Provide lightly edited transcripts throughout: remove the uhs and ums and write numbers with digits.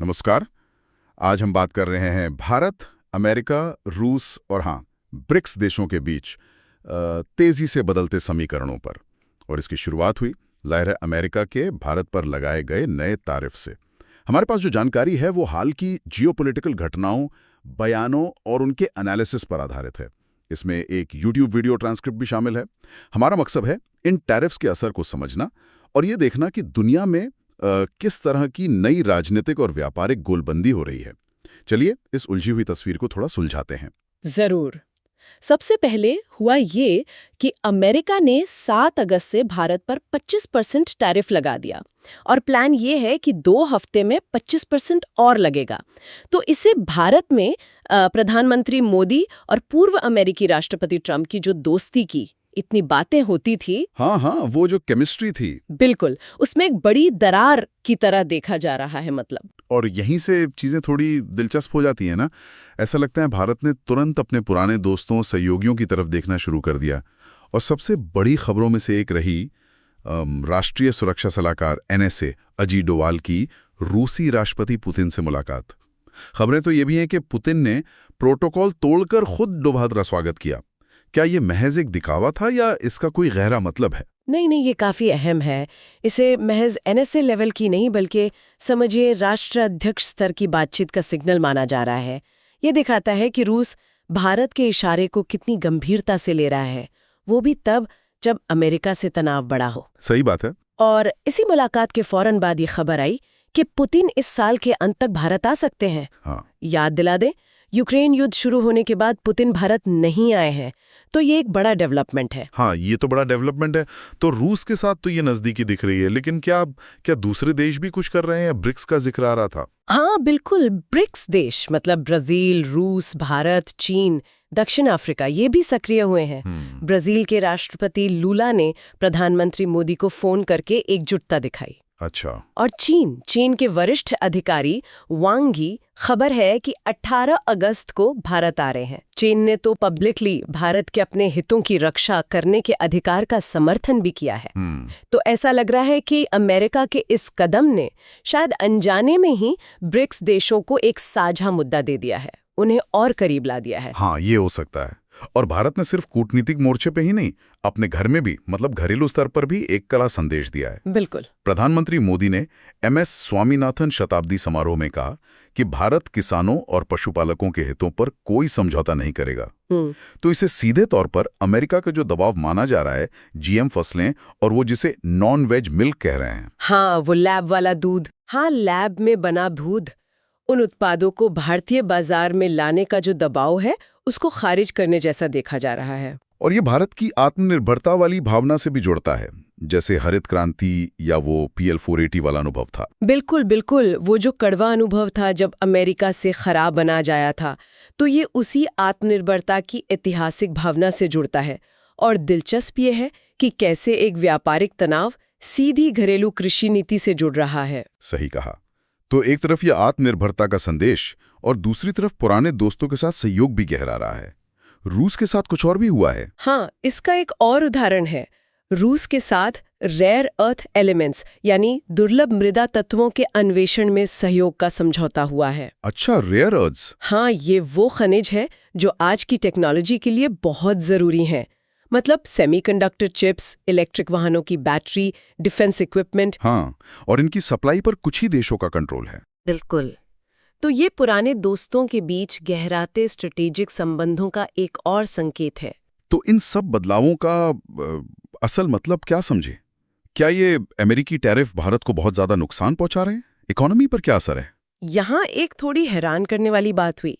नमस्कार। आज हम बात कर रहे हैं भारत, अमेरिका, रूस और ब्रिक्स देशों के बीच तेजी से बदलते समीकरणों पर। और इसकी शुरुआत हुई ज़ाहिर है अमेरिका के भारत पर लगाए गए नए तारिफ से। हमारे पास जो जानकारी है वो हाल की जियोपॉलिटिकल घटनाओं, बयानों और उनके एनालिसिस पर आधारित है। इसमें एक यूट्यूब वीडियो ट्रांसक्रिप्ट भी शामिल है। हमारा मकसद है इन टैरिफ्स के असर को समझना और ये देखना कि दुनिया में किस तरह की नई राजनीतिक और व्यापारिक गोलबंदी हो रही है। चलिए इस उलझी हुई तस्वीर को थोड़ा सुलझाते हैं। जरूर। सबसे पहले हुआ ये कि अमेरिका ने 7 अगस्त से भारत पर 25% टैरिफ लगा दिया और प्लान ये है कि 2 हफ्ते में 25% और लगेगा। तो इससे भारत में प्रधानमंत्री मोदी और पूर्व अमेरिकी राष्ट्रपति ट्रंप की जो दोस्ती की इतनी बातें होती थी, वो जो केमिस्ट्री थी, बिल्कुल उसमें एक बड़ी दरार की तरह देखा जा रहा है। मतलब और यहीं से चीजें थोड़ी दिलचस्प हो जाती हैं ना। ऐसा लगता है भारत ने तुरंत अपने पुराने दोस्तों, सहयोगियों की तरफ देखना शुरू कर दिया। और सबसे बड़ी खबरों में से एक रही राष्ट्रीय सुरक्षा सलाहकार NSA अजीत डोवाल की रूसी राष्ट्रपति पुतिन से मुलाकात। खबरें तो ये भी हैं कि पुतिन ने प्रोटोकॉल तोड़कर खुद डोभाल का स्वागत किया। क्या ये महज एक दिखावा था या इसका कोई गहरा मतलब है? नहीं, ये काफी अहम है। इसे महज NSA लेवल की नहीं बल्कि समझिए राष्ट्राध्यक्ष स्तर की बातचीत का सिग्नल माना जा रहा है। ये दिखाता है कि रूस भारत के इशारे को कितनी गंभीरता से ले रहा है, वो भी तब जब अमेरिका से तनाव बढ़ा हो। सही बात है। और इसी मुलाकात के फौरन बाद ये खबर आई कि पुतिन इस साल के अंत तक भारत आ सकते हैं। याद दिला दें, यूक्रेन युद्ध शुरू होने के बाद पुतिन भारत नहीं आए हैं, तो ये एक बड़ा डेवलपमेंट है। ये तो बड़ा डेवलपमेंट है। तो रूस के साथ तो ये नजदीकी दिख रही है, लेकिन क्या दूसरे देश भी कुछ कर रहे हैं? ब्रिक्स का जिक्र आ रहा था। बिल्कुल। ब्रिक्स देश मतलब ब्राजील, रूस, भारत, चीन, दक्षिण अफ्रीका, ये भी सक्रिय हुए हैं। ब्राजील के राष्ट्रपति लूला ने प्रधानमंत्री मोदी को फोन करके एकजुटता दिखाई। अच्छा। और चीन के वरिष्ठ अधिकारी वांग यी, खबर है कि 18 अगस्त को भारत आ रहे हैं। चीन ने तो पब्लिकली भारत के अपने हितों की रक्षा करने के अधिकार का समर्थन भी किया है। तो ऐसा लग रहा है कि अमेरिका के इस कदम ने शायद अनजाने में ही ब्रिक्स देशों को एक साझा मुद्दा दे दिया है, उन्हें और करीब ला दिया है। ये हो सकता है। और भारत ने सिर्फ कूटनीतिक मोर्चे पे ही नहीं, अपने घर में भी मतलब घरेलू स्तर पर भी एक कला संदेश दिया है। बिल्कुल। प्रधानमंत्री मोदी ने MS स्वामीनाथन शताब्दी समारोह में कहा कि भारत किसानों और पशुपालकों के हितों पर कोई समझौता नहीं करेगा। तो इसे सीधे तौर पर अमेरिका का जो दबाव माना जा रहा है, GM फसलें और वो जिसे नॉन वेज मिल्क कह रहे हैं, वो लैब वाला दूध, लैब में बना दूध, उन उत्पादों को भारतीय बाजार में लाने का जो दबाव है उसको खारिज करने जैसा देखा जा रहा है। और ये भारत की आत्मनिर्भरता वाली भावना से भी जुड़ता है, जैसे हरित क्रांति या वो PL 480 वाला अनुभव था। बिल्कुल, वो जो कड़वा अनुभव था जब अमेरिका से खराब बना जाया था, तो ये उसी आत्मनिर्भरता की ऐतिहासिक भावना से जुड़ता है। और दिलचस्प ये है कि कैसे एक व्यापारिक तनाव सीधी घरेलू कृषि नीति से जुड़ रहा है। सही कहा। तो एक तरफ ये आत्मनिर्भरता का संदेश और दूसरी तरफ पुराने दोस्तों के साथ सहयोग भी गहरा रहा है। रूस के साथ कुछ और भी हुआ है। इसका एक और उदाहरण है। रूस के साथ रेयर अर्थ एलिमेंट्स यानी दुर्लभ मृदा तत्वों के अन्वेषण में सहयोग का समझौता हुआ है। अच्छा, रेयर अर्थ्स। ये वो खनिज है जो आज की टेक्नोलॉजी के लिए बहुत जरूरी हैं। मतलब सेमीकंडक्टर चिप्स, इलेक्ट्रिक वाहनों की बैटरी, डिफेंस इक्विपमेंट। और इनकी सप्लाई पर कुछ ही देशों का कंट्रोल है। बिल्कुल। तो ये पुराने दोस्तों के बीच गहराते स्ट्रेटेजिक संबंधों का एक और संकेत है। तो इन सब बदलावों का असल मतलब क्या समझे? क्या ये अमेरिकी टैरिफ भारत को बहुत ज्यादा नुकसान पहुंचा रहे हैं? इकोनॉमी पर क्या असर है? यहाँ एक थोड़ी हैरान करने वाली बात हुई।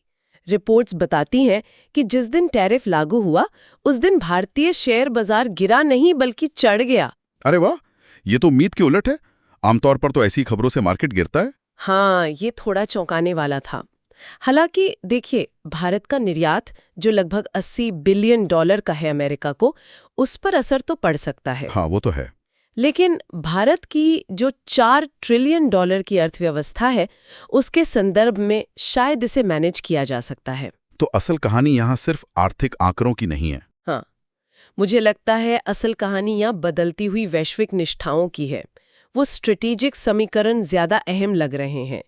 रिपोर्ट्स बताती हैं कि जिस दिन टैरिफ लागू हुआ उस दिन भारतीय शेयर बाजार गिरा नहीं बल्कि चढ़ गया। अरे वाह, ये तो उम्मीद के उलट है। आमतौर पर तो ऐसी खबरों से मार्केट गिरता है। ये थोड़ा चौंकाने वाला था। हालांकि देखिए, भारत का निर्यात जो लगभग $80 बिलियन का है अमेरिका को, उस पर असर तो पड़ सकता है। वो तो है। लेकिन भारत की जो $4 ट्रिलियन की अर्थव्यवस्था है, उसके संदर्भ में शायद इसे मैनेज किया जा सकता है। तो असल कहानी यहाँ सिर्फ आर्थिक आंकड़ों की नहीं है। मुझे लगता है असल कहानी यहाँ बदलती हुई वैश्विक निष्ठाओं की है। वो स्ट्रेटेजिक समीकरण ज्यादा अहम लग रहे हैं।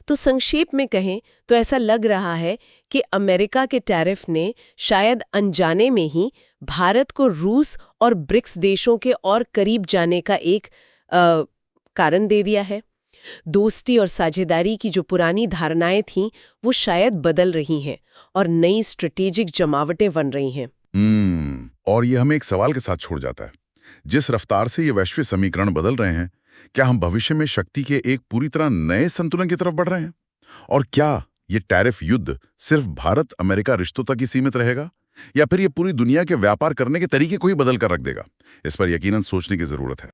तो संक्षेप में कहें तो ऐसा लग रहा है कि अमेरिका के टैरिफ ने शायद अनजाने में ही भारत को रूस और ब्रिक्स देशों के और करीब जाने का एक कारण दे दिया है। दोस्ती और साझेदारी की जो पुरानी धारणाएं थीं वो शायद बदल रही हैं और नई स्ट्रेटेजिक जमावटें बन रही हैं। और ये हमें एक सवाल के साथ छोड़ जाता है। जिस रफ्तार से ये वैश्विक समीकरण बदल रहे हैं, क्या हम भविष्य में शक्ति के एक पूरी तरह नए संतुलन की तरफ बढ़ रहे हैं? और क्या ये टैरिफ युद्ध सिर्फ भारत अमेरिका रिश्तों तक ही सीमित रहेगा, या फिर ये पूरी दुनिया के व्यापार करने के तरीके को ही बदल कर रख देगा? इस पर यकीनन सोचने की जरूरत है।